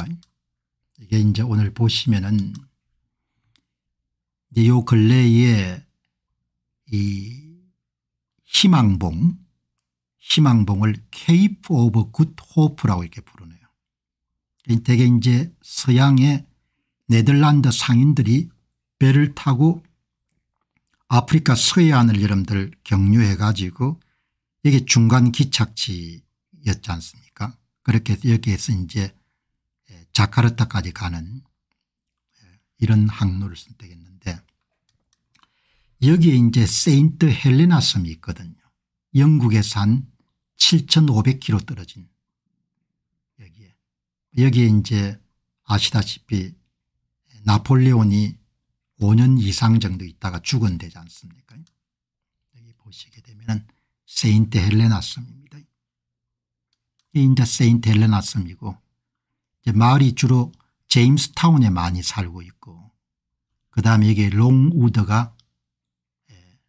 않습니까? 이게 이제 오늘 보시면은 이제 요 근래에 이 희망봉을 케이프 오브 굿 호프라고 이렇게 부르네요. 되게 이제 서양의 네덜란드 상인들이 배를 타고 아프리카 서해안을 여러분들 경유해 가지고 이게 중간 기착지였지 않습니까? 그렇게 여기에서 이제 자카르타까지 가는 이런 항로를 선택했는데 여기에 이제 세인트 헬레나 섬이 있거든요. 영국에서 한 7,500km 떨어진 여기에 이제 아시다시피 나폴레온이 5년 이상 정도 있다가 죽은 데지 않습니까? 여기 보시게 되면 세인트 헬레나 섬입니다. 이 이제 세인트 헬레나 섬이고 이제 마을이 주로 제임스타운에 많이 살고 있고 그다음에 여기 롱우드가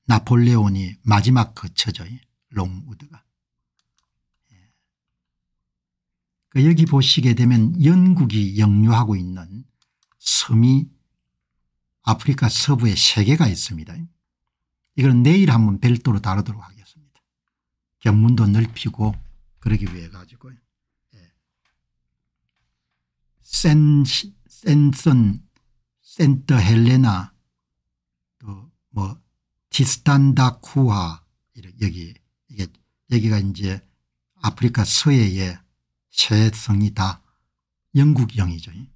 나폴레온이 마지막 거처죠. 롱우드가. 여기 보시게 되면 영국이 영유하고 있는 섬이 아프리카 서부에 3개가 있습니다. 이건 내일 한번 별도로 다루도록 하겠습니다. 견문도 넓히고 그러기 위해 가지고요. 센선, 센트 헬레나 또 뭐 티스탄다쿠아 여기가 이제 아프리카 서해의 세 성이 다 영국령이죠. 이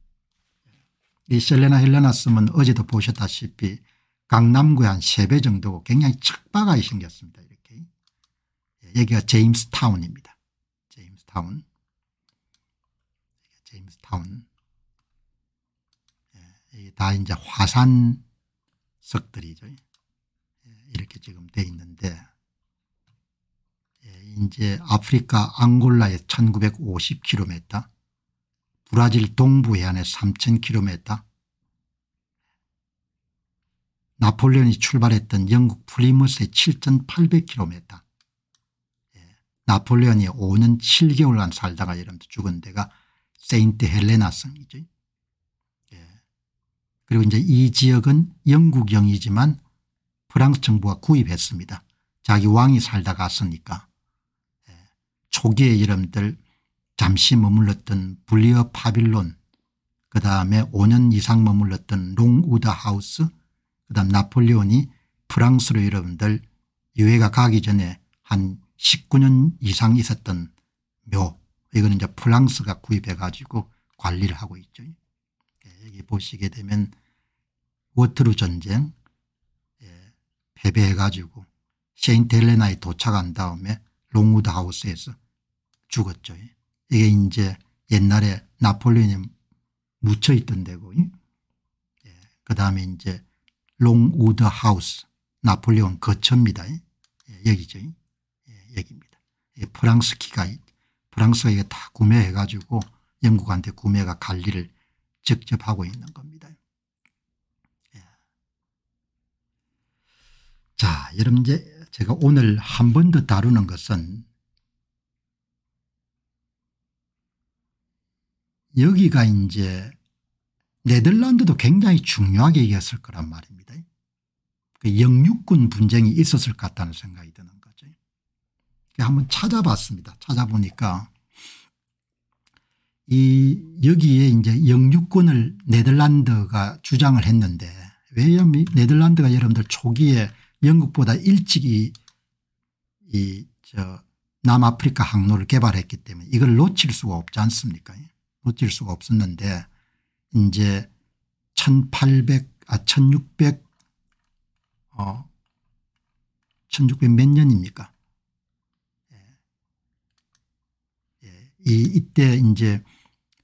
헬레나 섬은 어제도 보셨다시피 강남구의 한 3배 정도고 굉장히 척박하게 생겼습니다. 이렇게. 여기가 제임스타운입니다. 제임스타운. 이게 다 이제 화산석들이죠. 이렇게 지금 돼 있는데 이제 아프리카 앙골라에 1950km 브라질 동부 해안에 3000km 나폴레온이 출발했던 영국 플리머스에 7800km 나폴레온이 5년 7개월간 살다가 여러분들 죽은 데가 세인트 헬레나 섬이죠. 그리고 이제 이 지역은 영국령이지만 프랑스 정부가 구입했습니다. 자기 왕이 살다 갔으니까. 초기에 여러분들 잠시 머물렀던 블리어 파빌론 그다음에 5년 이상 머물렀던 롱우드 하우스 그다음 나폴레온이 프랑스로 여러분들 유해가 가기 전에 한 19년 이상 있었던 묘 이거는 이제 프랑스가 구입해 가지고 관리를 하고 있죠. 여기 보시게 되면 워터루 전쟁 패배해 가지고 세인트 헬레나에 도착한 다음에 롱우드 하우스에서 죽었죠. 이게 이제 옛날에 나폴레온이 묻혀 있던 데고 그다음에 이제 롱우드 하우스 나폴레온 거처입니다. 여기죠. 여기입니다. 프랑스가 이게 다 구매해 가지고 영국한테 구매가 관리를 직접 하고 있는 겁니다. 자, 여러분 이제 제가 오늘 한 번 더 다루는 것은 여기가 이제 네덜란드도 굉장히 중요하게 이겼을 거란 말입니다. 그 영유권 분쟁이 있었을 것 같다는 생각이 드는 거죠. 한번 찾아봤습니다. 찾아보니까 여기에 이제 영유권을 네덜란드가 주장을 했는데 왜냐하면 네덜란드가 여러분들 초기에 영국보다 일찍이 남아프리카 항로를 개발했기 때문에 이걸 놓칠 수가 없지 않습니까? 놓칠 수가 없었는데 이제 1600 몇 년입니까? 이때 이제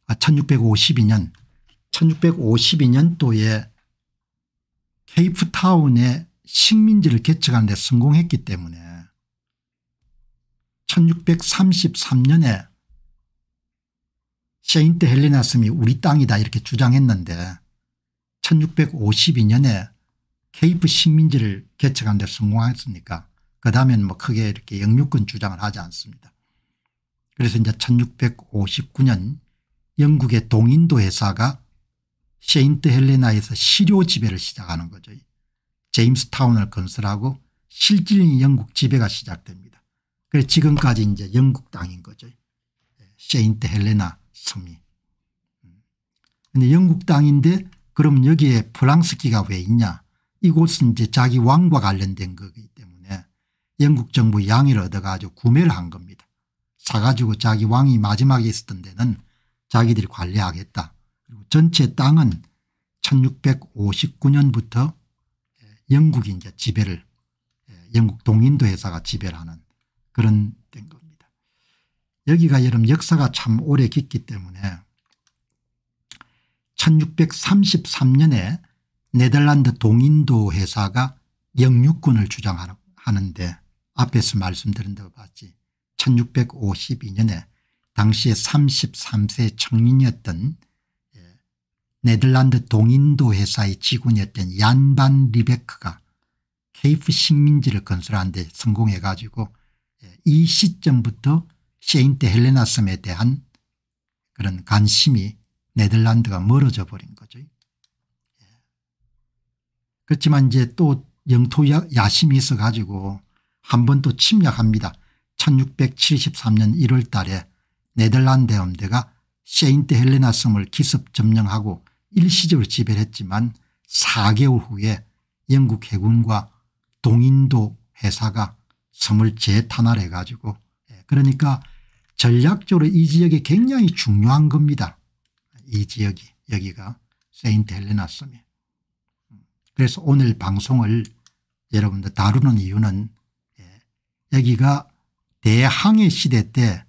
1652년도에 케이프타운에 식민지를 개척하는 데 성공했기 때문에 1633년에 세인트 헬레나 섬이 우리 땅이다 이렇게 주장했는데 1652년에 케이프 식민지를 개척하는 데 성공했으니까 그다음에는 뭐 크게 이렇게 영유권 주장을 하지 않습니다. 그래서 이제 1659년 영국의 동인도 회사가 세인트 헬레나에서 시료 지배를 시작하는 거죠. 제임스타운을 건설하고 실질적인 영국 지배가 시작됩니다. 그래서 지금까지 이제 영국 땅인 거죠. 세인트 헬레나 섬이. 그런데 영국 땅인데 그럼 여기에 프랑스기가 왜 있냐. 이곳은 이제 자기 왕과 관련된 거기 때문에 영국 정부 양해를 얻어가지고 구매를 한 겁니다. 사가지고 자기 왕이 마지막에 있었던 데는 자기들이 관리하겠다. 그리고 전체 땅은 1659년부터 영국이 이제 지배를 영국 동인도 회사가 지배를 하는 그런 된 겁니다. 여기가 여러분 역사가 참 오래 깊기 때문에 1633년에 네덜란드 동인도 회사가 영유권을 주장하는데 앞에서 말씀드린 대로 봤지 1652년에 당시에 33세 청년이었던 네덜란드 동인도 회사의 직원이었던 얀 반 리베크가 케이프 식민지를 건설하는 데 성공해 가지고 이 시점부터 세인트 헬레나 섬에 대한 그런 관심이 네덜란드가 멀어져 버린 거죠. 그렇지만 이제 또 영토 야심이 있어 가지고 한 번 또 침략합니다. 1673년 1월 달에 네덜란드 함대가 세인트 헬레나 섬을 기습 점령하고 일시적으로 지배를 했지만 4개월 후에 영국 해군과 동인도 회사가 섬을 재탄환해 가지고 그러니까 전략적으로 이 지역이 굉장히 중요한 겁니다. 이 지역이 여기가 세인트 헬레나 섬이. 그래서 오늘 방송을 여러분들 다루는 이유는 여기가 대항해 시대 때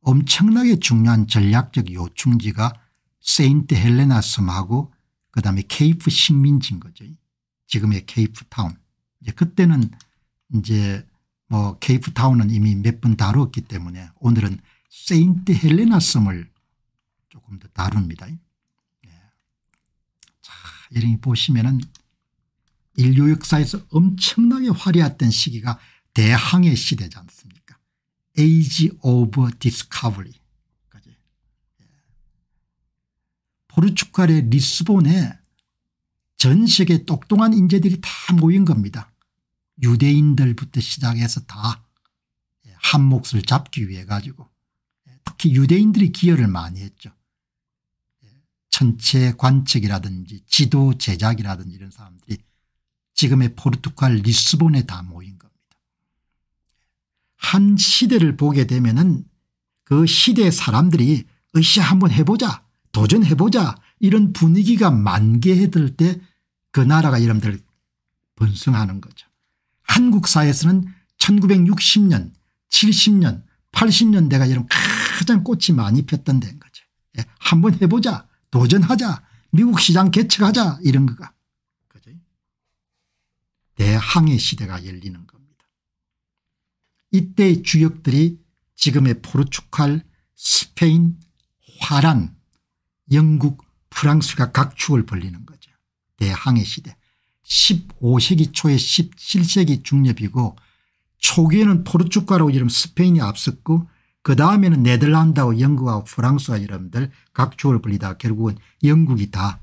엄청나게 중요한 전략적 요충지가 세인트 헬레나 섬하고 그다음에 케이프 식민지인 거죠. 지금의 케이프타운. 이제 그때는 이제 뭐 케이프타운은 이미 몇 번 다루었기 때문에 오늘은 세인트 헬레나 섬을 조금 더 다룹니다. 자, 이렇게 보시면은 인류 역사에서 엄청나게 화려했던 시기가 대항해 시대지 않습니까? Age of Discovery. 포르투갈의 리스본에 전 세계 똑똑한 인재들이 다 모인 겁니다. 유대인들부터 시작해서 다 한 몫을 잡기 위해 가지고 특히 유대인들이 기여를 많이 했죠. 천체 관측이라든지 지도 제작이라든지 이런 사람들이 지금의 포르투갈 리스본에 다 모인 겁니다. 한 시대를 보게 되면은 그 시대의 사람들이 으쌰 한번 해보자 도전해보자 이런 분위기가 만개해들 때 그 나라가 여러분들 번성하는 거죠. 한국 사회에서는 1960년 70년 80년대가 여러분 가장 꽃이 많이 폈던 데인 거죠. 한번 해보자 도전하자 미국 시장 개척하자 이런 거가 그죠? 대항해 시대가 열리는 겁니다. 이때의 주역들이 지금의 포르투갈 스페인 화란 영국 프랑스가 각축을 벌리는 거죠. 대항해 시대 15세기 초에 17세기 중엽이고 초기에는 포르투갈하고 이름 스페인이 앞섰고 그다음에는 네덜란드하고 영국하고 프랑스와 여러분들 각축을 벌리다가 결국은 영국이 다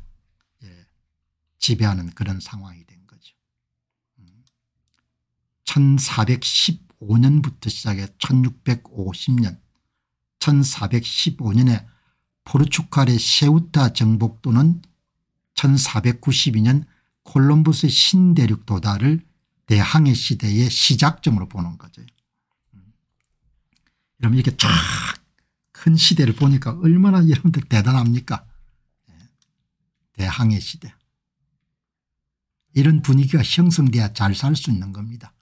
지배하는 그런 상황이 된 거죠. 1415년부터 시작해 1650년 1415년에 포르투갈의 세우타 정복도는 1492년 콜럼버스의 신대륙 도달을 대항해 시대의 시작점으로 보는 거죠. 여러분 이렇게 쫙 큰 시대를 보니까 얼마나 여러분들 대단합니까? 대항해 시대. 이런 분위기가 형성돼야 잘 살 수 있는 겁니다.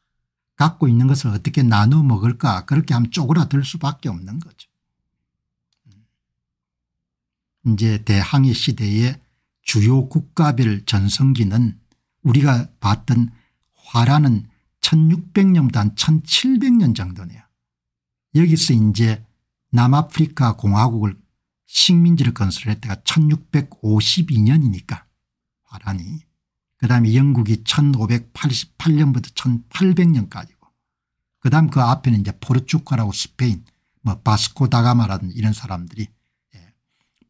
갖고 있는 것을 어떻게 나눠 먹을까 그렇게 하면 쪼그라들 수밖에 없는 거죠. 이제 대항해 시대의 주요 국가별 전성기는 우리가 봤던 화라는 1600년부터 한 1700년 정도네요. 여기서 이제 남아프리카 공화국을 식민지를 건설할 때가 1652년이니까 화란이 그다음에 영국이 1588년부터 1800년까지고 그다음 그 앞에는 이제 포르투갈하고 스페인 뭐 바스코 다가마라든지 이런 사람들이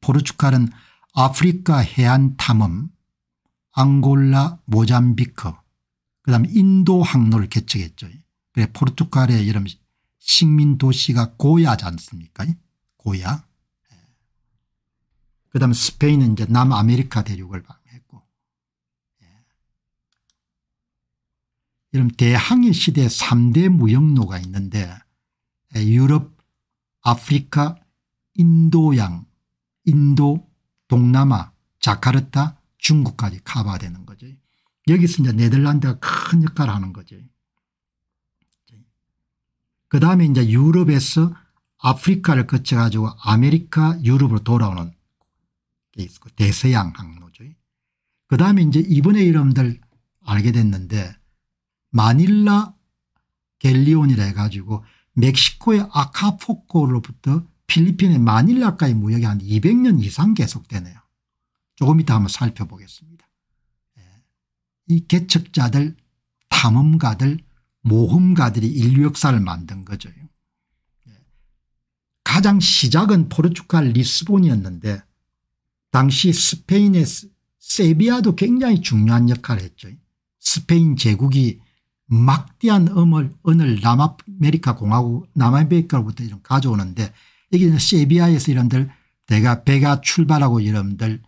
포르투갈은 아프리카 해안 탐험, 앙골라, 모잠비크, 그다음에 인도 항로를 개척했죠. 그래 포르투갈의 이런 식민 도시가 고야지 않습니까? 고야. 그다음에 스페인은 이제 남아메리카 대륙을 방해했고, 이런 대항해 시대 3대 무역로가 있는데 유럽, 아프리카, 인도양, 인도, 동남아, 자카르타, 중국까지 커버되는 거죠. 여기서 이제 네덜란드가 큰 역할을 하는 거죠. 그다음에 이제 유럽에서 아프리카를 거쳐 가지고 아메리카, 유럽으로 돌아오는 게 있고 대서양 항로죠. 그다음에 이제 이번에 여러분들 알게 됐는데 마닐라 갤리온이라 해가지고 멕시코의 아카푸코로부터 필리핀의 마닐라까지 무역이 한 200년 이상 계속되네요. 조금 이따 한번 살펴보겠습니다. 이 개척자들, 탐험가들, 모험가들이 인류 역사를 만든 거죠. 가장 시작은 포르투갈 리스본이었는데 당시 스페인의 세비야도 굉장히 중요한 역할을 했죠. 스페인 제국이 막대한 은을 남아메리카 공화국 남아메리카로부터 이런 가져오는데 여기 세비야에서 이런들 배가 출발하고 이런들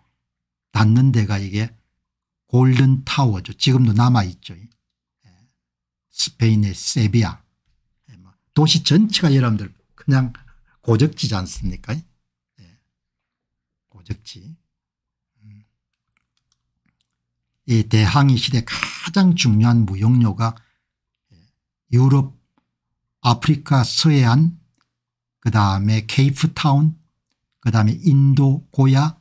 닿는 데가 이게 골든 타워죠. 지금도 남아있죠. 스페인의 세비야. 도시 전체가 여러분들 그냥 고적지지 않습니까? 고적지. 이 대항해 시대 가장 중요한 무역로가 유럽, 아프리카 서해안, 그다음에 케이프타운, 그다음에 인도 고야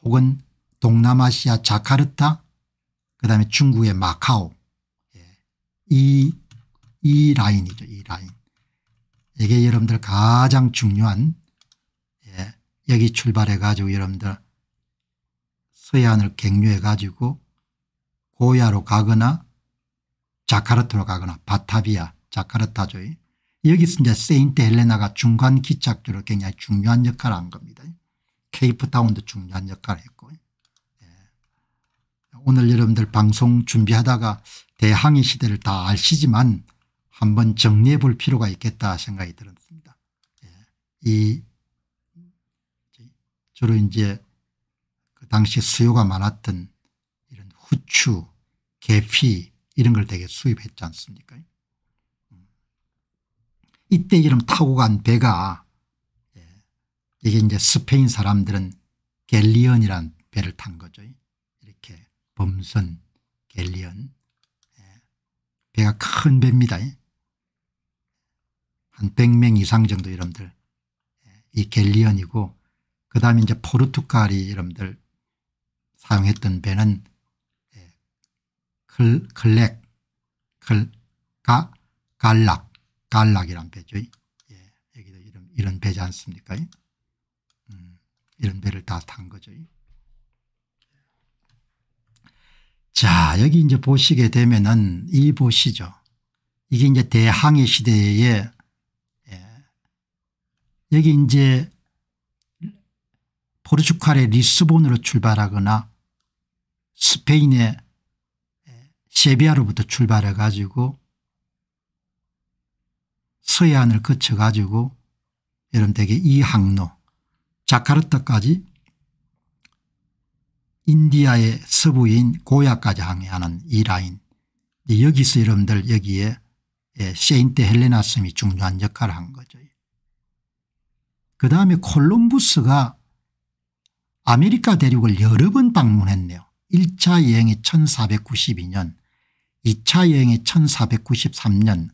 혹은 동남아시아 자카르타, 그다음에 중국의 마카오, 이 라인이죠. 이 라인. 이게 여러분들 가장 중요한, 여기 출발해 가지고 여러분들 서해안을 경유해 가지고 고야로 가거나 자카르타로 가거나 바타비아, 자카르타죠. 여기서 이제 세인트 헬레나가 중간 기착지로 굉장히 중요한 역할을 한 겁니다. 케이프타운도 중요한 역할을 했고. 오늘 여러분들 방송 준비하다가 대항해 시대를 다 아시지만 한번 정리해 볼 필요가 있겠다 생각이 들었습니다. 이 주로 이제 그 당시 수요가 많았던 이런 후추, 계피 이런 걸 되게 수입했지 않습니까? 이때 이름 타고 간 배가 이게 이제 스페인 사람들은 갤리언이라는 배를 탄 거죠. 이렇게 범선 갤리언. 배가 큰 배입니다. 한 100명 이상 정도 여러분들 이 갤리언이고, 그다음에 이제 포르투갈이 여러분들 사용했던 배는 갈락이란 배죠. 여기도 이런 배지 않습니까? 이런 배를 다 탄 거죠. 자, 여기 이제 보시게 되면은 이 보시죠. 이게 이제 대항해 시대에 여기 이제 포르투갈의 리스본으로 출발하거나 스페인의 세비야로부터 출발해 가지고 서해안을 거쳐 가지고 여러분 되게 이 항로 자카르타까지 인디아의 서부인 고야까지 항해하는 이 라인, 여기서 여러분들 여기에 세인트 헬레나 섬이 중요한 역할을 한 거죠. 그다음에 콜럼부스가 아메리카 대륙을 여러 번 방문했네요. 1차 여행이 1492년, 2차 여행이 1493년,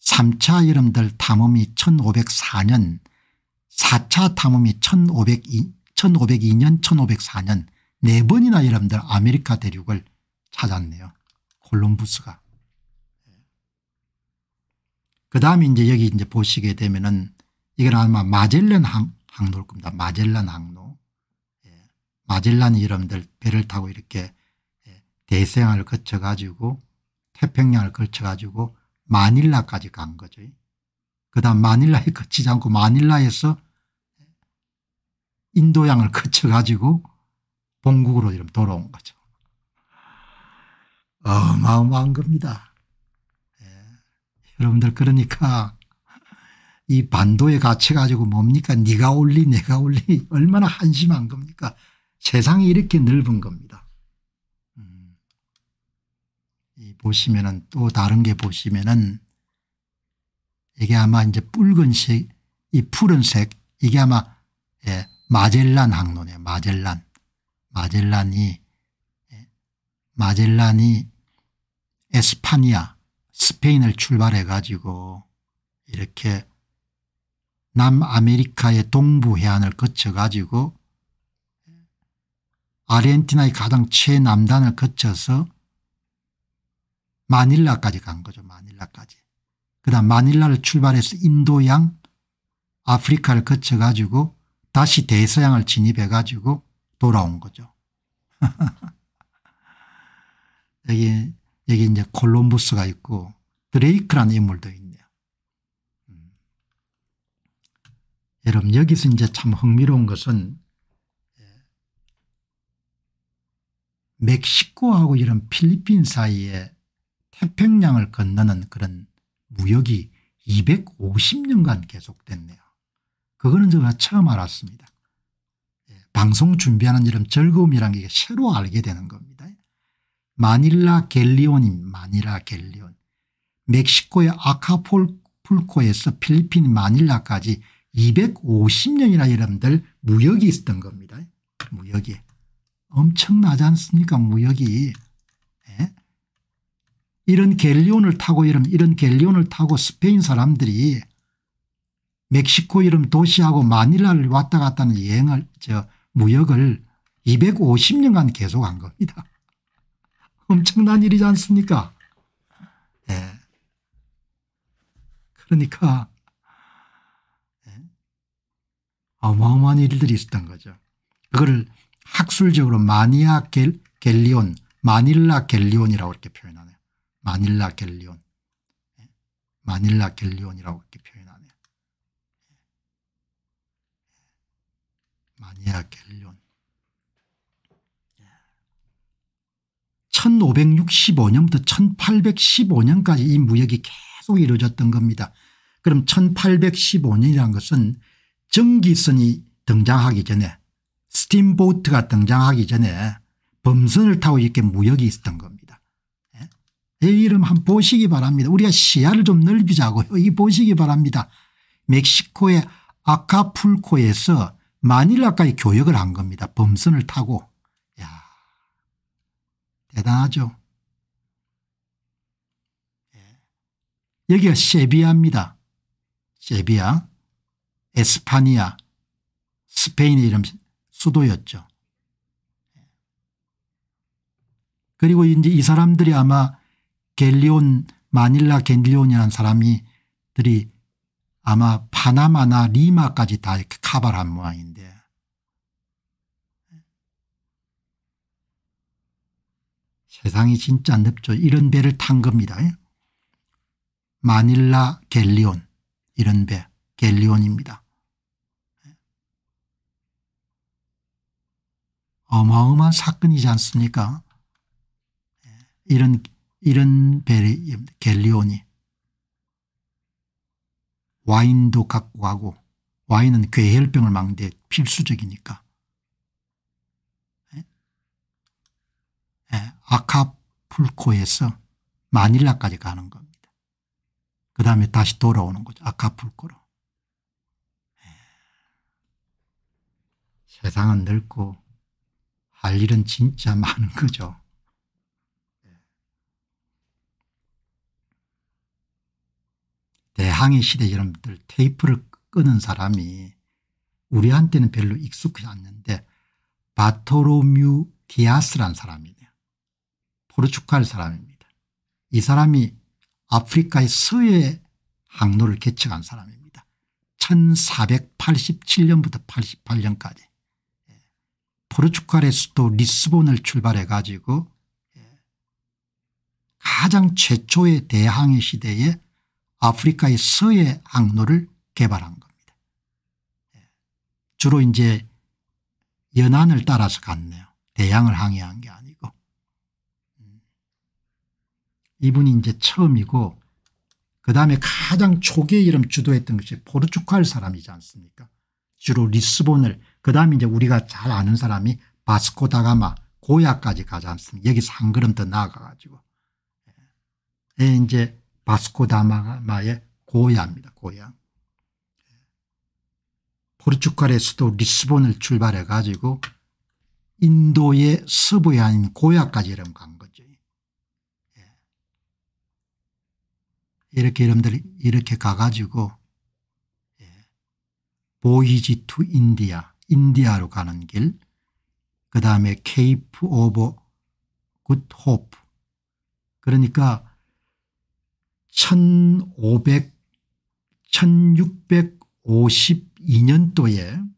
3차 여러분들 탐험이 1504년, 4차 탐험이 1502년 1504년 4번이나 여러분들 아메리카 대륙을 찾았네요. 콜럼부스가. 그다음에 이제 여기 이제 보시게 되면은 이건 아마 마젤란 항로일 겁니다. 마젤란 항로. 마젤란이 여러분들 배를 타고 이렇게 대서양을 거쳐 가지고 태평양을 거쳐 가지고 마닐라까지 간 거죠. 그다음 마닐라에 거치지 않고 마닐라에서 인도양을 거쳐 가지고 본국으로 이렇게 돌아온 거죠. 어마어마한 겁니다. 여러분들 그러니까 이 반도에 갇혀 가지고 뭡니까 네가 올리 내가 올리 얼마나 한심한 겁니까. 세상이 이렇게 넓은 겁니다. 이 보시면은 또 다른 게 보시면은 이게 아마 이제 붉은색 이 푸른색 이게 아마 마젤란 항로네요. 마젤란이 에스파니아 스페인을 출발해 가지고 이렇게 남아메리카의 동부 해안을 거쳐 가지고 아르헨티나의 가장 최남단을 거쳐서 마닐라까지 간 거죠. 마닐라까지. 그다음 마닐라를 출발해서 인도양 아프리카를 거쳐 가지고 다시 대서양을 진입해 가지고 돌아온 거죠. 여기 이제 콜럼부스가 있고 드레이크라는 인물도 있네요. 여러분 여기서 이제 참 흥미로운 것은 멕시코하고 이런 필리핀 사이에 태평양을 건너는 그런 무역이 250년간 계속됐네요. 그거는 제가 처음 알았습니다. 방송 준비하는 이런 즐거움이라는 게 새로 알게 되는 겁니다. 마닐라 갤리온. 멕시코의 아카풀코에서 필리핀 마닐라까지 250년이나 여러분들 무역이 있었던 겁니다. 무역이. 엄청나지 않습니까 무역이. 이런 갤리온을 타고 이런 갤리온을 타고 스페인 사람들이 멕시코 이런 도시하고 마닐라를 왔다 갔다 하는 무역을 250년간 계속한 겁니다. 엄청난 일이지 않습니까? 그러니까 어마어마한 일들이 있었던 거죠. 그거를 학술적으로 마닐라 갤리온이라고 이렇게 표현하네요. 마닐라 갤리온이라고 이렇게 표현하네요. 마닐라 갤리온. 1565년부터 1815년까지 이 무역이 계속 이루어졌던 겁니다. 그럼 1815년이라는 것은 전기선이 등장하기 전에 스팀보트가 등장하기 전에 범선을 타고 이렇게 무역이 있었던 겁니다. 이 이름 한번 보시기 바랍니다. 우리가 시야를 좀 넓히자고요. 이 보시기 바랍니다. 멕시코의 아카풀코에서 마닐라까지 교역을 한 겁니다. 범선을 타고. 야, 대단하죠. 여기가 세비야입니다. 세비야. 에스파니아 스페인의 이름 수도였죠. 그리고 이제 이 사람들이 아마 마닐라 갤리온이라는 사람들이 아마 파나마나 리마까지 다 이렇게 카바를 한 모양인데 세상이 진짜 넓죠. 이런 배를 탄 겁니다. 마닐라 갤리온 이런 배 갤리온입니다. 어마어마한 사건이지 않습니까? 이런 배 갤리온이 와인도 갖고 가고 와인은 괴혈병을 막는 데 필수적이니까 아카풀코에서 마닐라까지 가는 겁니다. 그다음에 다시 돌아오는 거죠. 아카풀코로. 세상은 넓고 할 일은 진짜 많은 거죠. 대항해 시대 여러분들 테이프를 끄는 사람이 우리한테는 별로 익숙하지 않는데 바토로뮤 디아스라는 사람이네요. 포르투갈 사람입니다. 이 사람이 아프리카의 서해 항로를 개척한 사람입니다. 1487년부터 88년까지 포르투갈의 수도 리스본을 출발해 가지고 가장 최초의 대항해 시대에 아프리카의 서해 항로를 개발한 겁니다. 주로 이제 연안을 따라서 갔네요. 대양을 항해한 게 아니고. 이분이 이제 처음이고 그다음에 가장 초기에 이름 주도했던 것이 포르투갈 사람이지 않습니까? 주로 리스본을 그다음에 이제 우리가 잘 아는 사람이 바스코 다가마 고야까지 가지 않습니까? 여기서 한 걸음 더 나아가 가지고 이제 바스코 다가마의 고야입니다. 고야. 포르투갈의 수도 리스본을 출발해 가지고 인도의 서부에 아닌 고야까지 이름 간 거죠. 이렇게 여러분들이 이렇게 가가지고 보이지 투 인디아 인디아로 가는 길 그다음에 케이프 오브 굿 호프 그러니까 1652년도에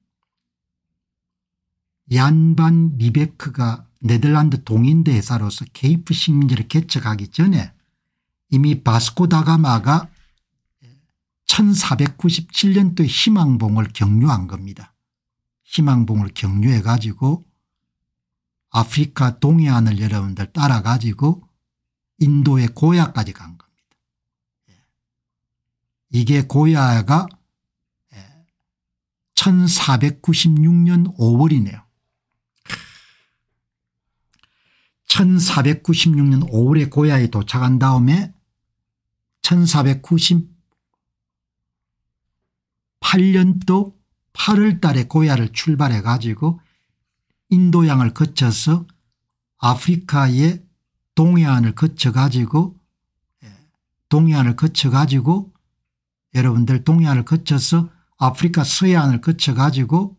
얀반 리베크가 네덜란드 동인대 회사로서 케이프 식민지를 개척하기 전에 이미 바스코 다가마가 1497년도에 희망봉을 경유한 겁니다. 희망봉을 경유해 가지고 아프리카 동해안을 여러분들 따라 가지고 인도의 고야까지 간 겁니다. 이게 고야가 1496년 5월이네요. 1496년 5월에 고야에 도착한 다음에 1498년도 8월 달에 고야를 출발해 가지고 인도양을 거쳐서 아프리카의 동해안을 거쳐 가지고 여러분들 동해안을 거쳐서 아프리카 서해안을 거쳐 가지고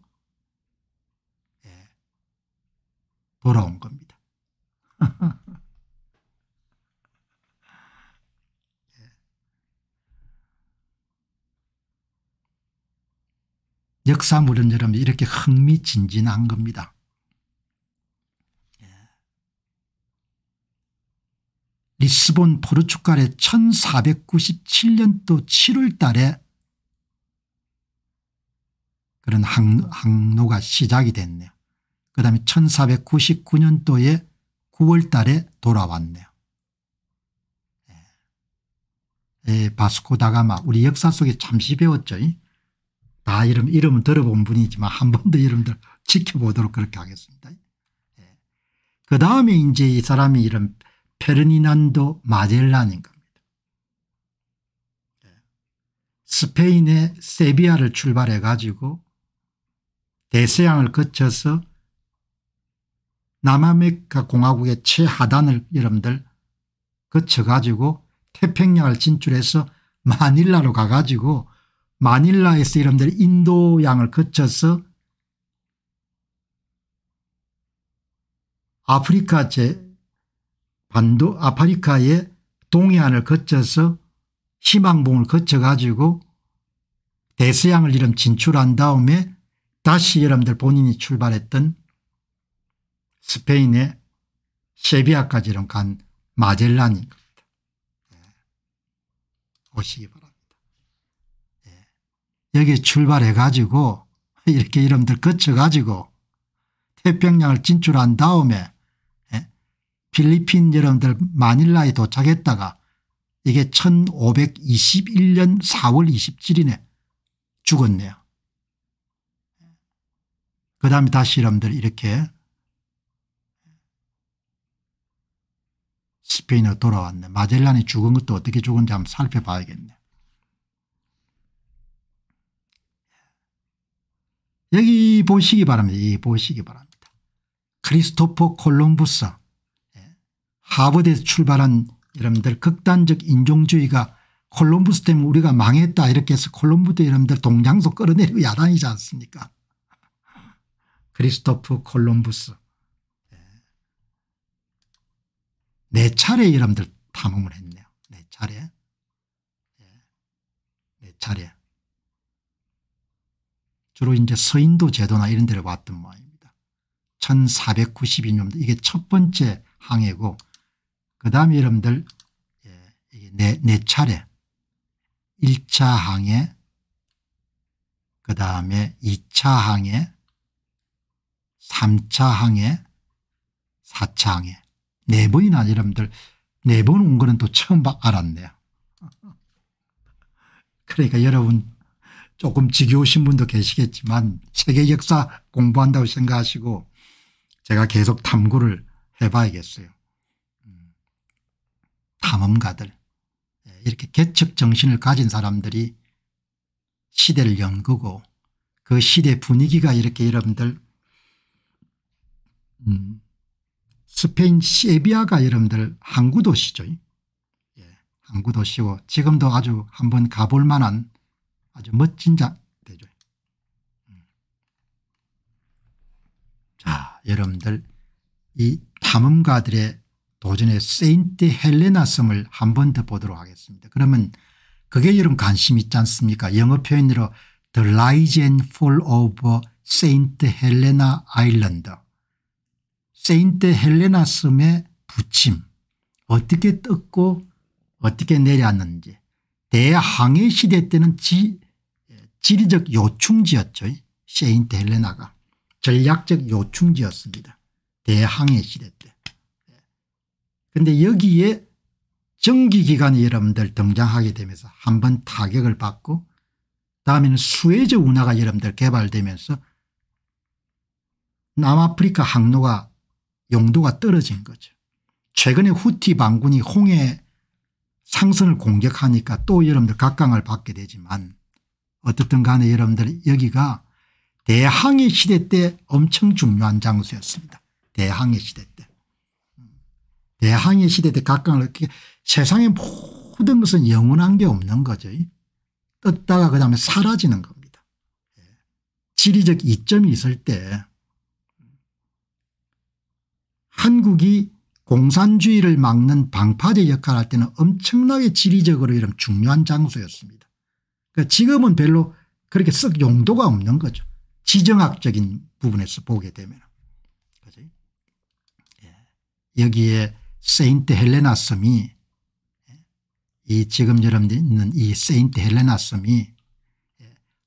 돌아온 겁니다. 역사물은 여러분 이렇게 흥미진진한 겁니다. 리스본 포르투갈의 1497년도 7월 달에 그런 항로가 시작이 됐네요. 그다음에 1499년도에 9월 달에 돌아왔네요. 바스코 다가마 우리 역사 속에 잠시 배웠죠. 다 이름은 들어본 분이지만 한 번 더 이름들 지켜보도록 그렇게 하겠습니다. 그다음에 이제 이 사람이 이름 페르디난도 마젤란인 겁니다. 스페인의 세비야를 출발해 가지고 대서양을 거쳐서 남아메리카 공화국의 최하단을 여러분들 거쳐 가지고 태평양을 진출해서 마닐라로 가 가지고 마닐라에서 여러분들 인도양을 거쳐서 아프리카의 동해안을 거쳐서 희망봉을 거쳐 가지고 대서양을 이름 진출한 다음에 다시 여러분들 본인이 출발했던 스페인의 세비야까지 이름 간 마젤란인 겁니다. 오시기 바랍니다. 여기 출발해 가지고 이렇게 여러분들 거쳐 가지고 태평양을 진출한 다음에 필리핀 여러분들 마닐라에 도착했다가 이게 1521년 4월 27일에 죽었네요. 그다음에 다시 여러분들 이렇게 스페인으로 돌아왔네. 마젤란이 죽은 것도 어떻게 죽은지 한번 살펴봐야겠네. 여기 보시기 바랍니다. 이 보시기 바랍니다. 크리스토퍼 콜럼부스 하버드에서 출발한 여러분들 극단적 인종주의가 콜럼부스 때문에 우리가 망했다 이렇게 해서 콜럼부스 여러분들 동장소 끌어내리고 야단이지 않습니까? 크리스토퍼 콜럼부스 4차례 여러분들 탐험을 했네요. 4차례. 4차례. 주로 이제 서인도 제도나 이런 데를 왔던 모양입니다. 1492년도 이게 첫 번째 항해고 그다음에 여러분들 이게 네 차례 1차 항해 그다음에 2차 항해 3차 항해 4차 항해 4번이나 여러분들 4번 온 거는 또 처음 알았네요. 그러니까 여러분 조금 지겨우신 분도 계시겠지만 세계 역사 공부한다고 생각하시고 제가 계속 탐구를 해봐야겠어요. 탐험가들 이렇게 개척 정신을 가진 사람들이 시대를 연구고 그 시대 분위기가 이렇게 여러분들 스페인 세비야가 여러분들 항구도시죠. 예, 항구도시고 지금도 아주 한번 가볼 만한 아주 멋진 데죠. 자, 여러분들 이 탐험가들의 도전의 세인트 헬레나 섬을 한 번 더 보도록 하겠습니다. 그러면 그게 여러분 관심 있지 않습니까? 영어 표현으로 The Rise and Fall of Saint Helena Island. 세인트 헬레나 섬의 부침 어떻게 떴고 어떻게 내려왔는지 대항해 시대 때는 지리적 요충지였죠. 세인트 헬레나가 전략적 요충지였습니다. 대항해 시대 때. 그런데 여기에 정기기관이 여러분들 등장하게 되면서 한번 타격을 받고 다음에는 수에즈 운하가 여러분들 개발되면서 남아프리카 항로가 용도가 떨어진 거죠. 최근에 후티 반군이 홍해 상선을 공격하니까 또 여러분들 각광을 받게 되지만 어떻든 간에 여러분들 여기가 대항해 시대 때 엄청 중요한 장소였습니다. 대항해 시대 때. 대항해 시대 때 각광을 세상의 모든 것은 영원한 게 없는 거죠. 떴다가 그다음에 사라지는 겁니다. 지리적 이점이 있을 때 한국이 공산주의를 막는 방파제 역할을 할 때는 엄청나게 지리적으로 이런 중요한 장소였습니다. 그러니까 지금은 별로 그렇게 썩 용도가 없는 거죠. 지정학적인 부분에서 보게 되면. 그죠? 여기에 세인트 헬레나 섬이 이 지금 여러분들 있는 이 세인트 헬레나 섬이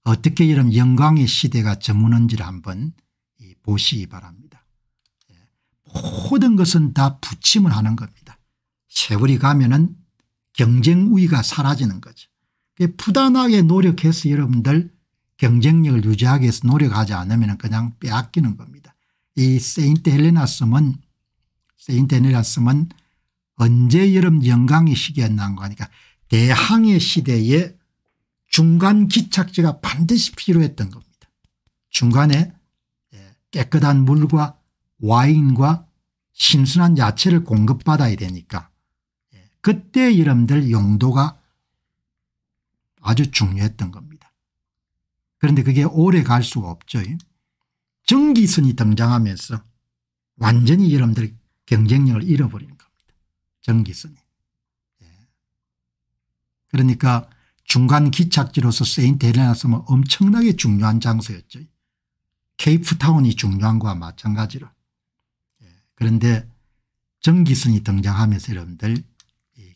어떻게 여러분 영광의 시대가 저무는지를 한번 보시기 바랍니다. 모든 것은 다 부침을 하는 겁니다. 세월이 가면은 경쟁 우위가 사라지는 거죠. 부단하게 노력해서 여러분들 경쟁력을 유지하기 위해서 노력하지 않으면 그냥 빼앗기는 겁니다. 이 세인트 헬레나 섬은 언제 여러분 영광의 시기에 나온 거니까 대항해 시대에 중간 기착지가 반드시 필요했던 겁니다. 중간에 깨끗한 물과 와인과 신선한 야채를 공급받아야 되니까 그때 여러분들 용도가 아주 중요했던 겁니다. 그런데 그게 오래 갈 수가 없죠. 전기선이 등장하면서 완전히 여러분들 경쟁력을 잃어버리는 겁니다. 전기선이. 그러니까 중간 기착지로서 세인트 헬레나 섬은 엄청나게 중요한 장소였죠. 케이프타운이 중요한 거와 마찬가지로. 그런데 전기선이 등장하면서 여러분들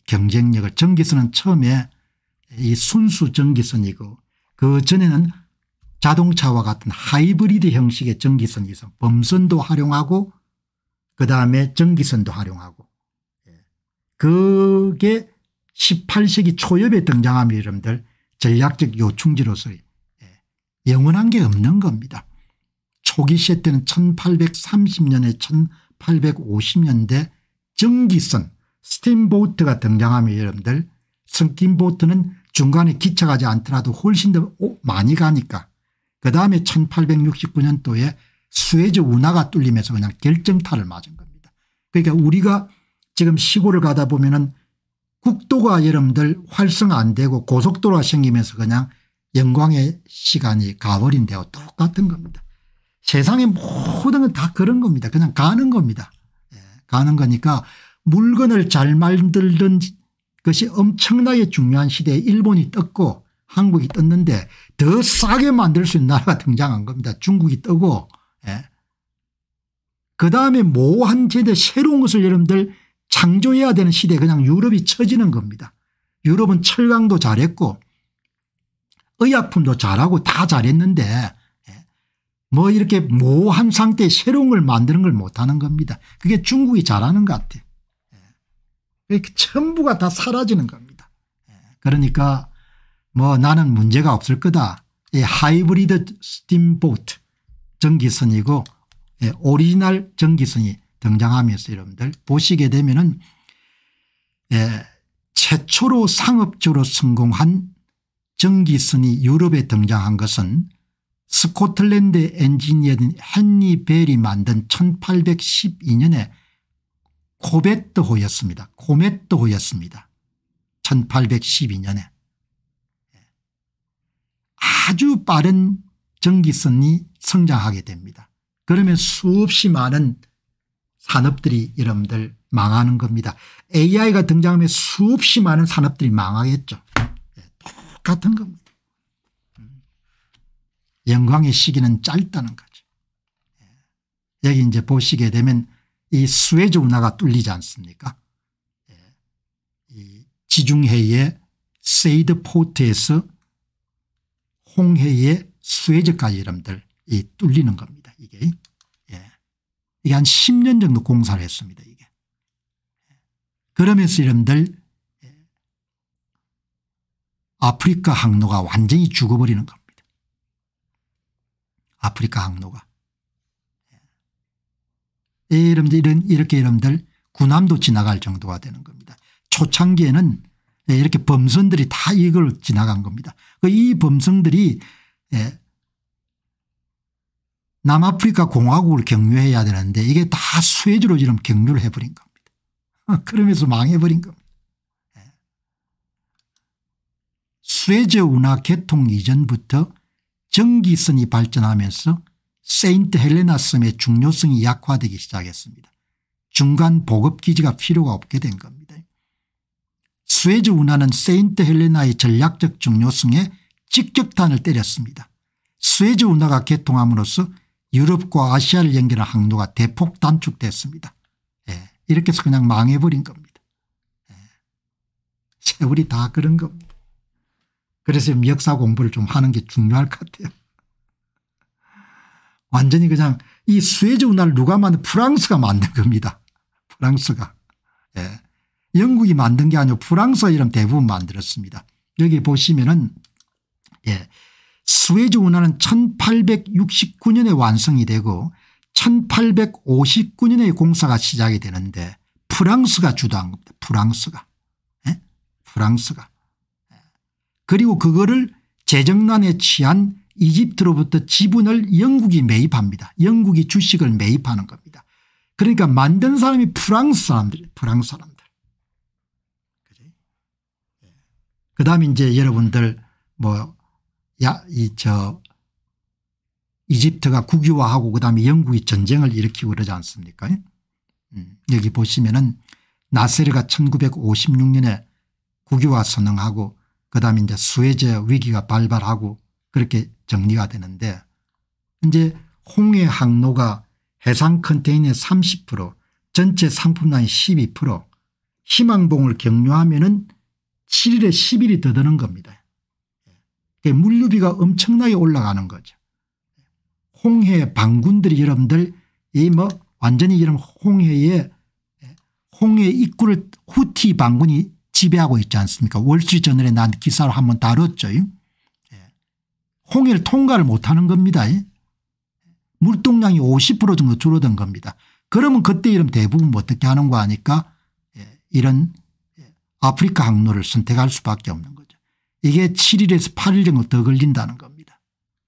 경쟁력을 전기선은 처음에 이 순수 전기선이고 그 전에는 자동차와 같은 하이브리드 형식의 전기선이 있어 범선도 활용하고 그다음에 전기선도 활용하고 그게 18세기 초엽에 등장하면 여러분들 전략적 요충지로서 영원한 게 없는 겁니다. 초기 시대 때는 1830년에 1850년대 전기선 스팀보트가 등장하면 여러분들 스팀보트는 중간에 기차가지 않더라도 훨씬 더 많이 가니까 그다음에 1869년도에 수에즈 운하가 뚫리면서 그냥 결정타를 맞은 겁니다. 그러니까 우리가 지금 시골을 가다 보면은 국도가 여러분들 활성화 안 되고 고속도로가 생기면서 그냥 영광의 시간이 가버린 데와 똑같은 겁니다. 세상의 모든 건 다 그런 겁니다. 그냥 가는 겁니다. 가는 거니까 물건을 잘 만들던 것이 엄청나게 중요한 시대에 일본이 떴고 한국이 떴는데 더 싸게 만들 수 있는 나라가 등장한 겁니다. 중국이 뜨고 그다음에 모한 제대 새로운 것을 여러분들 창조해야 되는 시대에 그냥 유럽이 처지는 겁니다. 유럽은 철강도 잘했고 의약품도 잘하고 다 잘했는데 뭐 이렇게 모호한 상태에 새로운 걸 만드는 걸 못하는 겁니다. 그게 중국이 잘하는 것 같아요. 이렇게 전부가 다 사라지는 겁니다. 그러니까 뭐 나는 문제가 없을 거다. 하이브리드 스팀보트 전기선이고 오리지널 전기선이 등장하면서 여러분들 보시게 되면은 최초로 상업적으로 성공한 전기선이 유럽에 등장한 것은 스코틀랜드 엔지니어인 헨리 벨이 만든 1812년에 코메트호였습니다. 코메트호였습니다. 1812년에 아주 빠른 전기선이 성장하게 됩니다. 그러면 수없이 많은 산업들이 여러분들 망하는 겁니다. AI가 등장하면 수없이 많은 산업들이 망하겠죠. 똑같은 겁니다. 영광의 시기는 짧다는 거죠. 여기 이제 보시게 되면 이 수에즈 운하가 뚫리지 않습니까? 이 지중해의 세이드 포트에서 홍해의 수에즈까지 여러분들 이 뚫리는 겁니다. 이게. 이게 한 10년 정도 공사를 했습니다. 이게. 그러면서 여러분들 아프리카 항로가 완전히 죽어버리는 겁니다. 아프리카 항로가. 여러분들 이렇게 여러분들 군함도 지나갈 정도가 되는 겁니다. 초창기에는 이렇게 범선들이 다 이걸 지나간 겁니다. 이 범선들이 남아프리카 공화국을 경유해야 되는데 이게 다 수에즈로 지금 경유를 해버린 겁니다. 그러면서 망해버린 겁니다. 수에즈 운하 개통 이전부터 전기선이 발전하면서 세인트 헬레나 섬의 중요성이 약화되기 시작했습니다. 중간 보급기지가 필요가 없게 된 겁니다. 수에즈 운하는 세인트 헬레나의 전략적 중요성에 직격탄을 때렸습니다. 수에즈 운하가 개통함으로써 유럽과 아시아를 연결한 항로가 대폭 단축됐습니다. 이렇게 해서 그냥 망해버린 겁니다. 세월이 다 그런 겁니다. 그래서 역사 공부를 좀 하는 게 중요할 것 같아요. 완전히 그냥 이 수에즈 운하를 누가 만든 프랑스가 만든 겁니다. 프랑스가. 영국이 만든 게 아니고 프랑스가 이런 대부분 만들었습니다. 여기 보시면은 수에즈 운하는 1869년에 완성이 되고 1859년에 공사가 시작이 되는데 프랑스가 주도한 겁니다. 프랑스가. 프랑스가. 그리고 그거를 재정난에 취한 이집트로부터 지분을 영국이 매입합니다. 영국이 주식을 매입하는 겁니다. 그러니까 만든 사람이 프랑스 사람들이에요. 프랑스 사람들. 그다음에 이제 여러분들 뭐 이집트가 국유화하고 그다음에 영국이 전쟁을 일으키고 그러지 않습니까? 여기 보시면은 나세르가 1956년에 국유화 선언하고 그다음에 이제 수에즈 위기가 발발하고 그렇게 정리가 되는데 이제 홍해 항로가 해상 컨테이너의 30% 전체 상품량의 12% 희망봉을 경유하면은 7일에 10일이 더 드는 겁니다. 물류비가 엄청나게 올라가는 거죠. 홍해 방군들이 여러분들 이 뭐 완전히 이런 홍해 입구를 후티 방군이 지배하고 있지 않습니까? 월스트리트저널에 난 기사로 한번 다뤘죠. 홍해를 통과를 못하는 겁니다. 물동량이 50% 정도 줄어든 겁니다. 그러면 그때 이런 대부분 어떻게 하는 거 하니까 이런 아프리카 항로를 선택할 수밖에 없는 거죠. 이게 7일에서 8일 정도 더 걸린다는 겁니다.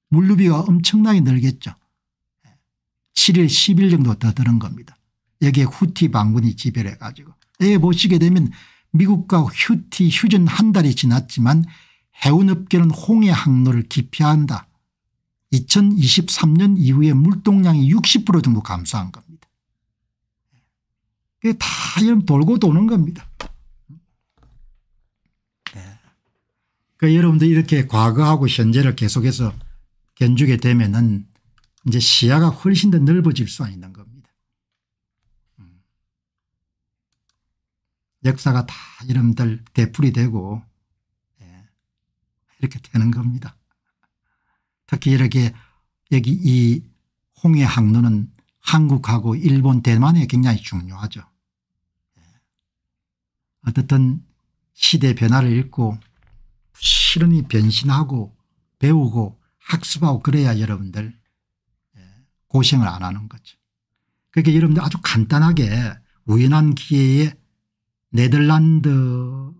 물류비가 엄청나게 늘겠죠. 7일 10일 정도 더 드는 겁니다. 여기에 후티 반군이 지배를 해가지고 여기 보시게 되면 미국과 후티 휴전 한 달이 지났지만 해운업계는 홍해 항로를 기피한다. 2023년 이후에 물동량이 60% 정도 감소한 겁니다. 그게 다 돌고 도는 겁니다. 그러니까 여러분들 이렇게 과거하고 현재를 계속해서 견주게 되면은 이제 시야가 훨씬 더 넓어질 수 있는 겁니다. 역사가 다 여러분들 되풀이 되고 이렇게 되는 겁니다. 특히 이렇게 여기 이 홍해 항로는 한국하고 일본 대만에 굉장히 중요하죠. 어떻든 시대 변화를 읽고 부지런히 변신하고 배우고 학습하고 그래야 여러분들 고생을 안 하는 거죠. 그러니까 여러분들 아주 간단하게 우연한 기회에 네덜란드의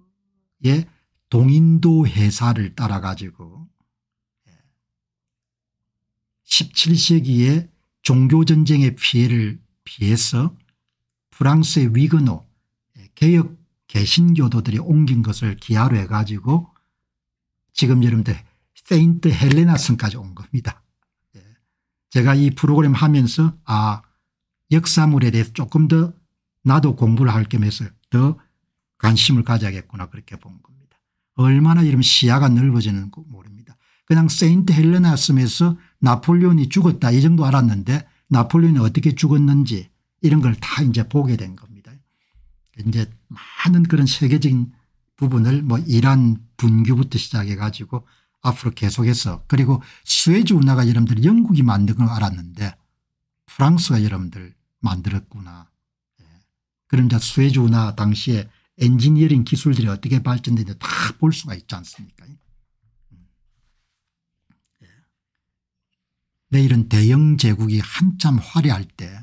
동인도 회사를 따라 가지고 17세기에 종교전쟁의 피해를 피해서 프랑스의 위그노 개혁 개신교도들이 옮긴 것을 기하로 해가지고 지금 여러분들 세인트 헬레나 성까지 온 겁니다. 제가 이 프로그램 하면서 역사물에 대해서 조금 더 나도 공부를 할 겸해서 더 관심을 가져야겠구나 그렇게 본 겁니다. 얼마나 이러면 시야가 넓어지는 거 모릅니다. 그냥 세인트 헬레나 섬에서 나폴레온이 죽었다 이 정도 알았는데 나폴레온이 어떻게 죽었는지 이런 걸 다 이제 보게 된 겁니다. 이제 많은 그런 세계적인 부분을 뭐 이란 분규부터 시작해 가지고 앞으로 계속해서 그리고 수에즈 운하가 여러분들 영국이 만든 걸 알았는데 프랑스가 여러분들 만들었구나. 그럼 이제 수에즈 운하 당시에 엔지니어링 기술들이 어떻게 발전되는지 다 볼 수가 있지 않습니까? 내일은 대영 제국이 한참 화려할 때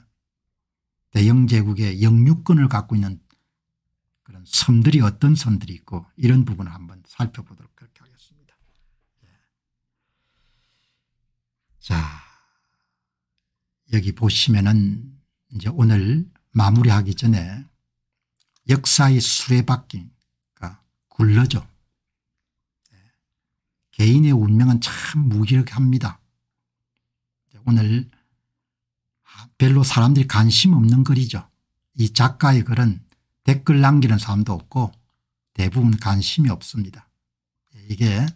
대영 제국의 영유권을 갖고 있는 그런 섬들이 어떤 섬들이 있고 이런 부분을 한번 살펴보도록 그렇게 하겠습니다. 자, 여기 보시면은 이제 오늘 마무리하기 전에 역사의 수레바퀴가 굴러죠. 개인의 운명은 참 무기력합니다. 오늘 별로 사람들이 관심 없는 글이죠. 이 작가의 글은 댓글 남기는 사람도 없고 대부분 관심이 없습니다. 이게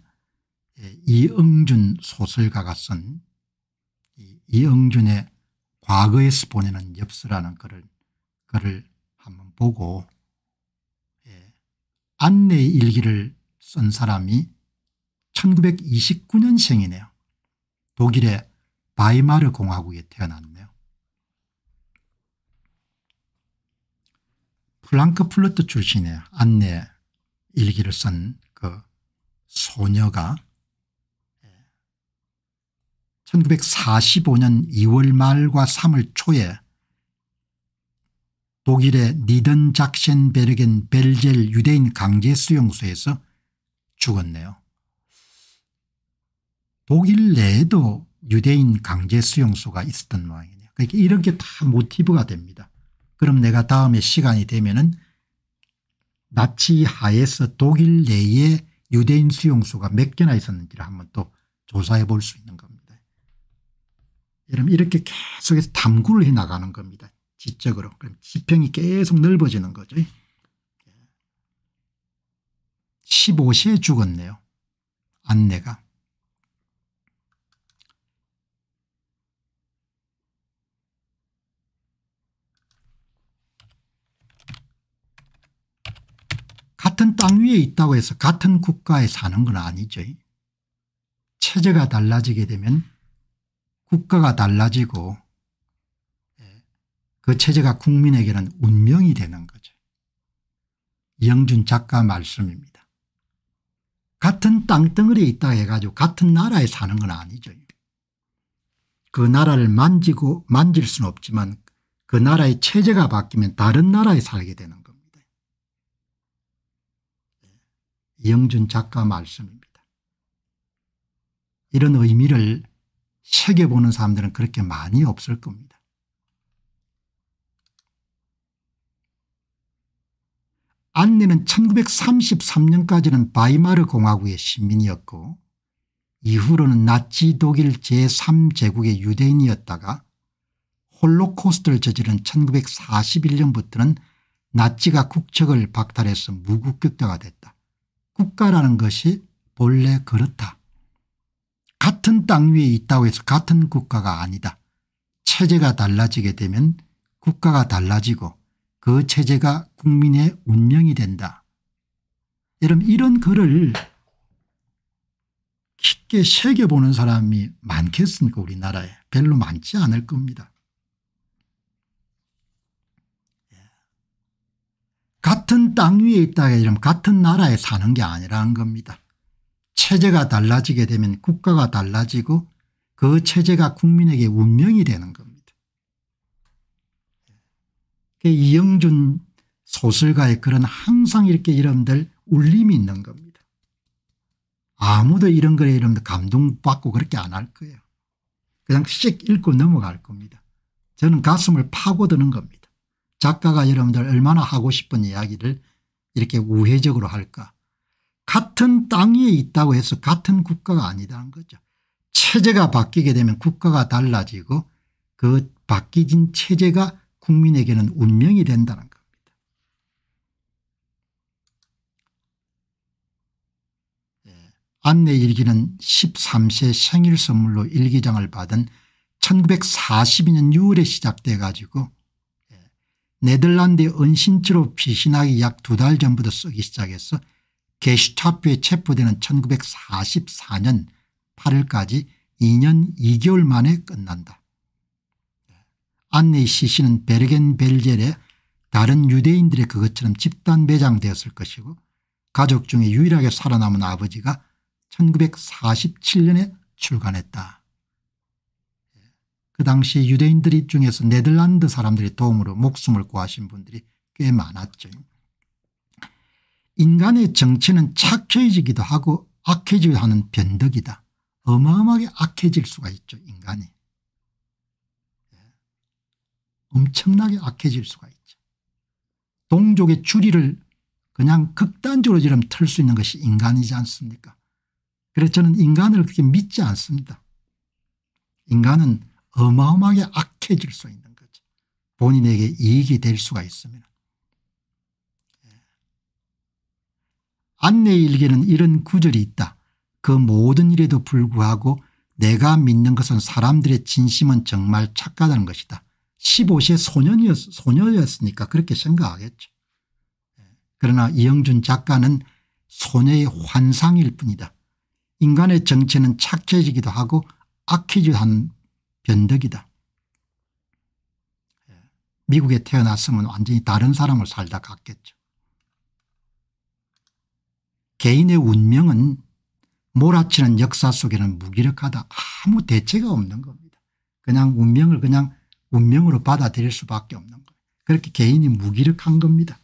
이응준 소설가가 쓴 이응준의 과거에서 보내는 엽서라는 글을 한번 보고 안내의 일기를 쓴 사람이 1929년생이네요. 독일의 바이마르 공화국에 태어났네요. 프랑크푸르트 출신의 안내 일기를 쓴 그 소녀가 1945년 2월 말과 3월 초에 독일의 니든작센베르겐 벨젤 유대인 강제수용소에서 죽었네요. 독일 내에도 유대인 강제수용소가 있었던 모양이네요. 그러니까 이런 게 다 모티브가 됩니다. 그럼 내가 다음에 시간이 되면은 나치 하에서 독일 내에 유대인 수용소가 몇 개나 있었는지를 한번 또 조사해 볼 수 있는 겁니다. 여러분 이렇게 계속해서 탐구를 해 나가는 겁니다. 지적으로. 그럼 지평이 계속 넓어지는 거죠. 15세에 죽었네요. 안내가. 같은 땅 위에 있다고 해서 같은 국가에 사는 건 아니죠. 체제가 달라지게 되면 국가가 달라지고 그 체제가 국민에게는 운명이 되는 거죠. 이영준 작가 말씀입니다. 같은 땅덩어리에 있다 해가지고 같은 나라에 사는 건 아니죠. 그 나라를 만질 수는 없지만 그 나라의 체제가 바뀌면 다른 나라에 살게 되는 겁니다. 이영준 작가 말씀입니다. 이런 의미를 새겨보는 사람들은 그렇게 많이 없을 겁니다. 안내는 1933년까지는 바이마르 공화국의 시민이었고 이후로는 나치 독일 제3제국의 유대인이었다가 홀로코스트를 저지른 1941년부터는 나치가 국적을 박탈해서 무국격자가 됐다. 국가라는 것이 본래 그렇다. 같은 땅 위에 있다고 해서 같은 국가가 아니다. 체제가 달라지게 되면 국가가 달라지고 그 체제가 국민의 운명이 된다. 여러분 이런 글을 쉽게 새겨보는 사람이 많겠습니까? 우리나라에. 별로 많지 않을 겁니다. 같은 땅 위에 있다가 이러면 같은 나라에 사는 게 아니라는 겁니다. 체제가 달라지게 되면 국가가 달라지고 그 체제가 국민에게 운명이 되는 겁니다. 이영준 소설가의 글은 항상 이렇게 여러분들 울림이 있는 겁니다. 아무도 이런 글에 여러분들 감동받고 그렇게 안 할 거예요. 그냥 씩 읽고 넘어갈 겁니다. 저는 가슴을 파고드는 겁니다. 작가가 여러분들 얼마나 하고 싶은 이야기를 이렇게 우회적으로 할까. 같은 땅 위에 있다고 해서 같은 국가가 아니다는 거죠. 체제가 바뀌게 되면 국가가 달라지고 그 바뀌진 체제가 국민에게는 운명이 된다는 겁니다. 안내 일기는 13세 생일 선물로 일기장을 받은 1942년 6월에 시작돼 가지고 네덜란드의 은신처로 피신하기 약 2달 전부터 쓰기 시작해서 게슈타포에 체포되는 1944년 8월까지 2년 2개월 만에 끝난다. 안내의 시신은 베르겐벨젤에 다른 유대인들의 그것처럼 집단 매장되었을 것이고 가족 중에 유일하게 살아남은 아버지가 1947년에 출간했다. 그 당시 유대인들 중에서 네덜란드 사람들의 도움으로 목숨을 구하신 분들이 꽤 많았죠. 인간의 정체는 착해지기도 하고 악해지기도 하는 변덕이다. 어마어마하게 악해질 수가 있죠. 인간이. 엄청나게 악해질 수가 있죠. 동족의 주리를 그냥 극단적으로 틀 수 있는 것이 인간이지 않습니까? 그래서 저는 인간을 그렇게 믿지 않습니다. 인간은 어마어마하게 악해질 수 있는 거죠. 본인에게 이익이 될 수가 있으면. 안내일기에는 이런 구절이 있다. 그 모든 일에도 불구하고 내가 믿는 것은 사람들의 진심은 정말 착하다는 것이다. 15세 소녀였으니까 그렇게 생각하겠죠. 그러나 이영준 작가는 소녀의 환상일 뿐이다. 인간의 정체는 착해지기도 하고 악해지기도 하는 변덕이다. 미국에 태어났으면 완전히 다른 사람을 살다 갔겠죠. 개인의 운명은 몰아치는 역사 속에는 무기력하다. 아무 대체가 없는 겁니다. 그냥 운명을 그냥 운명으로 받아들일 수밖에 없는 거예요. 그렇게 개인이 무기력한 겁니다.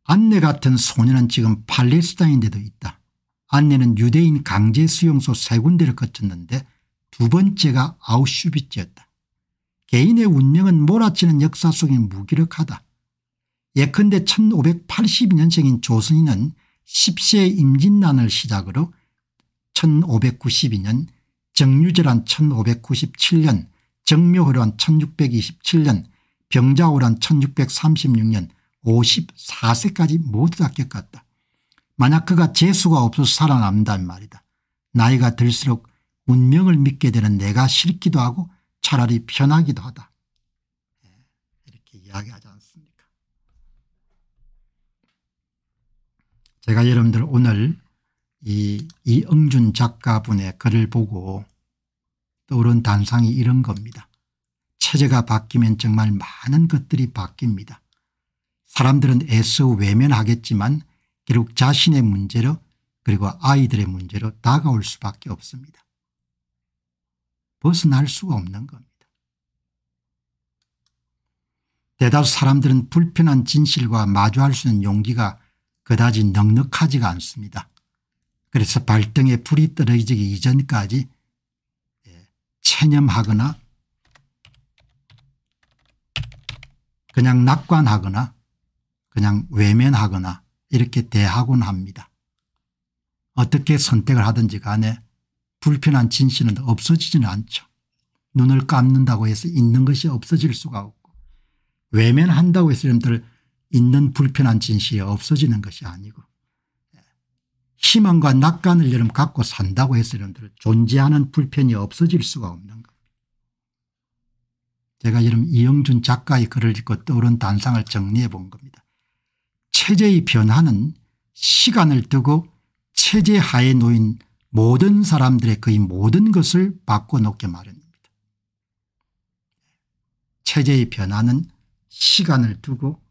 안내 같은 소녀는 지금 팔레스타인에도 있다. 안내는 유대인 강제 수용소 3군데를 거쳤는데 2번째가 아우슈비츠였다. 개인의 운명은 몰아치는 역사 속에 무기력하다. 예컨대 1582년생인 조선인은 10세 임진난을 시작으로 1592년, 정유절한 1597년, 정묘호란 1627년, 병자호란 1636년 54세까지 모두 다 겪었다. 만약 그가 재수가 없어서 살아남는다면 말이다. 나이가 들수록 운명을 믿게 되는 내가 싫기도 하고 차라리 편하기도 하다. 이렇게 이야기하지 않습니까? 제가 여러분들 오늘 이응준 작가분의 글을 보고 떠오른 단상이 이런 겁니다. 체제가 바뀌면 정말 많은 것들이 바뀝니다. 사람들은 애써 외면하겠지만 결국 자신의 문제로 그리고 아이들의 문제로 다가올 수밖에 없습니다. 벗어날 수가 없는 겁니다. 대다수 사람들은 불편한 진실과 마주할 수 있는 용기가 그다지 넉넉하지가 않습니다. 그래서 발등에 불이 떨어지기 이전까지 체념하거나 그냥 낙관하거나 그냥 외면하거나 이렇게 대하곤 합니다. 어떻게 선택을 하든지 간에 불편한 진실은 없어지지는 않죠. 눈을 감는다고 해서 있는 것이 없어질 수가 없고 외면한다고 해서 여러분들 있는 불편한 진실이 없어지는 것이 아니고 희망과 낙관을 여러분 갖고 산다고 해서 여러분들 존재하는 불편이 없어질 수가 없는 겁니다. 제가 이런 이영준 작가의 글을 읽고 떠오른 단상을 정리해 본 겁니다. 체제의 변화는 시간을 두고 체제 하에 놓인 모든 사람들의 거의 모든 것을 바꿔놓게 마련입니다. 체제의 변화는 시간을 두고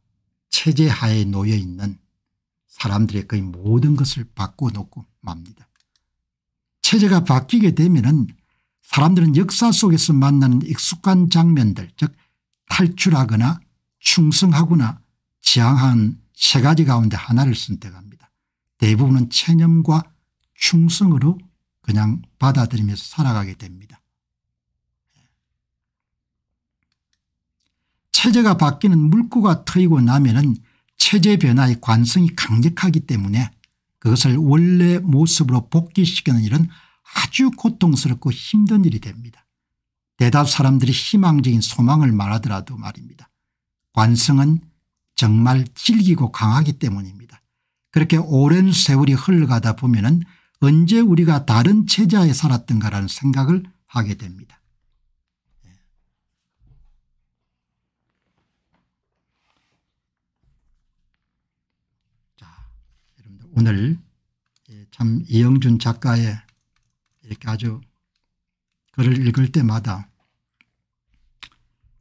체제 하에 놓여 있는 사람들의 거의 모든 것을 바꿔놓고 맙니다. 체제가 바뀌게 되면은 사람들은 역사 속에서 만나는 익숙한 장면들, 즉 탈출하거나 충성하거나 지향한 세 가지 가운데 하나를 선택합니다. 대부분은 체념과 충성으로 그냥 받아들이면서 살아가게 됩니다. 체제가 바뀌는 물꼬가 트이고 나면은 체제 변화의 관성이 강력하기 때문에 그것을 원래 모습으로 복귀시키는 일은 아주 고통스럽고 힘든 일이 됩니다. 대다수 사람들이 희망적인 소망을 말하더라도 말입니다. 관성은 정말 질기고 강하기 때문입니다. 그렇게 오랜 세월이 흘러가다 보면은 언제 우리가 다른 체제하에 살았던가라는 생각을 하게 됩니다. 자, 여러분들 오늘 참 이영준 작가의 이렇게 아주 글을 읽을 때마다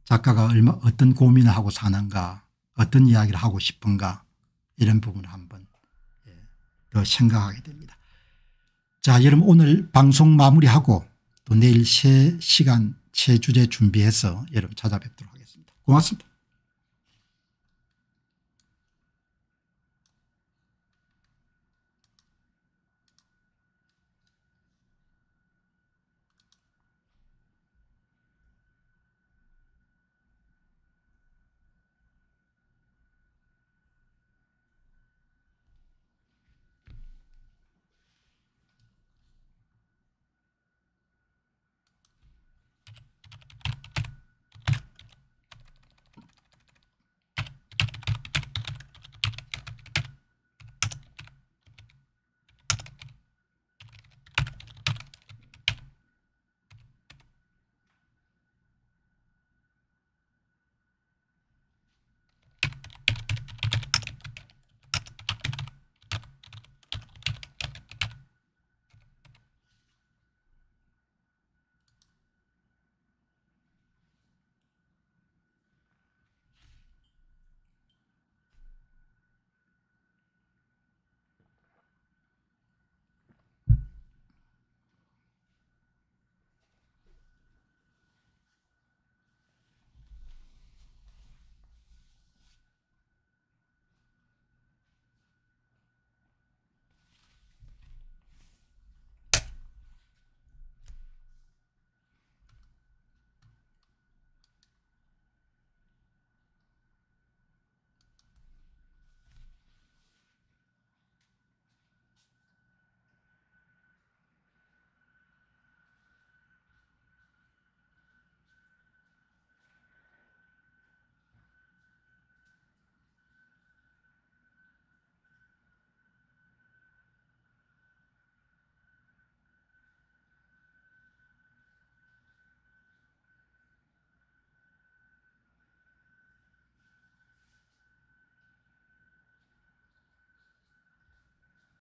작가가 어떤 고민을 하고 사는가, 어떤 이야기를 하고 싶은가, 이런 부분을 한번 더 생각하게 됩니다. 자, 여러분 오늘 방송 마무리하고 또 내일 새 시간 새 주제 준비해서 여러분 찾아뵙도록 하겠습니다. 고맙습니다.